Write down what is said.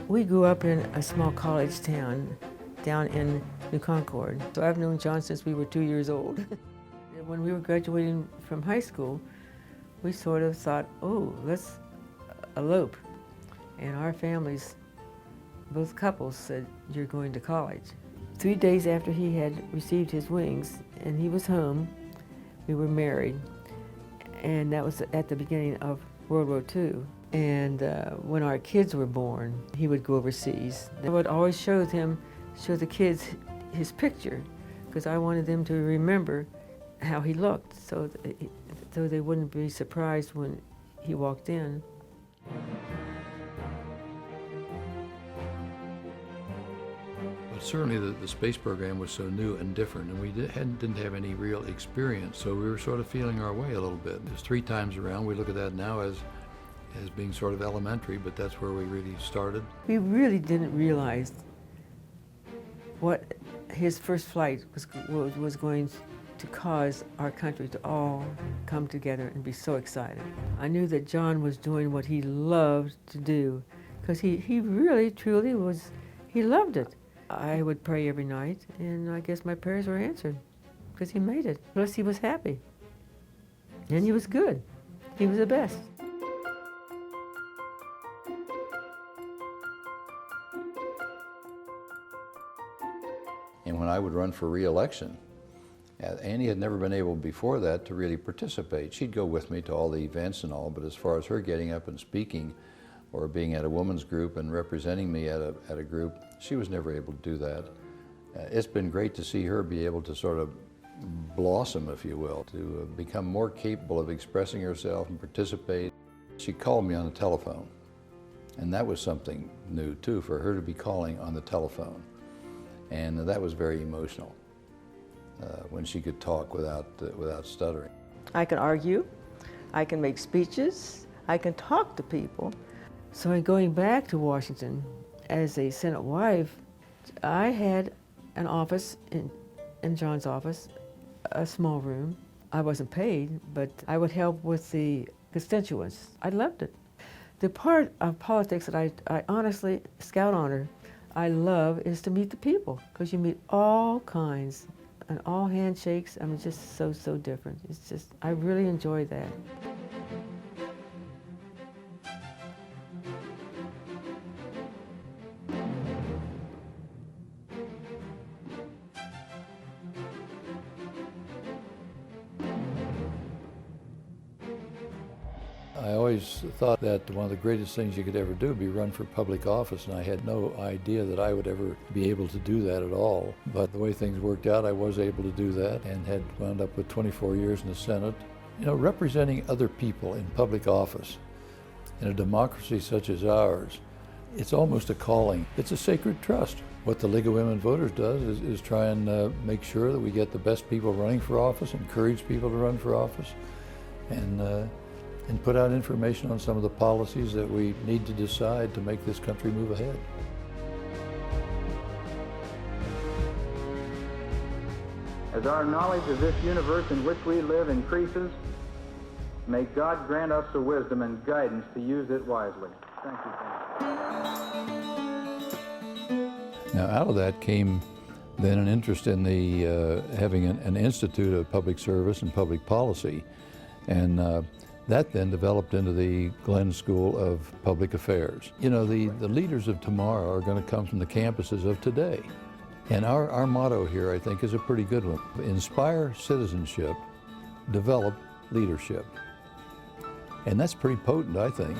We grew up in a small college town down in New Concord. So I've known John since we were 2 years old. When we were graduating from high school, we sort of thought, oh, let's elope. And our families, both couples, said, you're going to college. 3 days after he had received his wings and he was home, we were married. And that was at the beginning of World War II. And when our kids were born, he would go overseas. I would always show the kids his picture, because I wanted them to remember how he looked, so they wouldn't be surprised when he walked in. But certainly the space program was so new and different, and we didn't have any real experience, so we were sort of feeling our way a little bit. It was 3 times around. We look at that now as being sort of elementary, but that's where we really started. We really didn't realize what his first flight was going to cause our country to all come together and be so excited. I knew that John was doing what he loved to do, because he really, truly was, he loved it. I would pray every night, and I guess my prayers were answered, because he made it. Plus he was happy, and he was good. He was the best. And when I would run for re-election, Annie had never been able before that to really participate. She'd go with me to all the events and all, but as far as her getting up and speaking or being at a women's group and representing me at a group, she was never able to do that. It's been great to see her be able to sort of blossom, if you will, to become more capable of expressing herself and participate. She called me on the telephone, and that was something new too, for her to be calling on the telephone. And that was very emotional, when she could talk without stuttering. I can argue, I can make speeches, I can talk to people. So in going back to Washington as a Senate wife, I had an office in John's office, a small room. I wasn't paid, but I would help with the constituents. I loved it. The part of politics that I honestly, Scout honor, I love is to meet the people, because you meet all kinds and all handshakes. I mean, just so different. It's just, I really enjoy that. I always thought that one of the greatest things you could ever do would be run for public office, and I had no idea that I would ever be able to do that at all. But the way things worked out, I was able to do that and had wound up with 24 years in the Senate. You know, representing other people in public office in a democracy such as ours, it's almost a calling. It's a sacred trust. What the League of Women Voters does is try and make sure that we get the best people running for office, encourage people to run for office, and put out information on some of the policies that we need to decide to make this country move ahead. As our knowledge of this universe in which we live increases, may God grant us the wisdom and guidance to use it wisely. Thank you. Now, out of that came then an interest in having an Institute of Public Service and Public Policy, and that then developed into the Glenn School of Public Affairs. You know, the leaders of tomorrow are going to come from the campuses of today. And our motto here, I think, is a pretty good one. Inspire citizenship, develop leadership. And that's pretty potent, I think.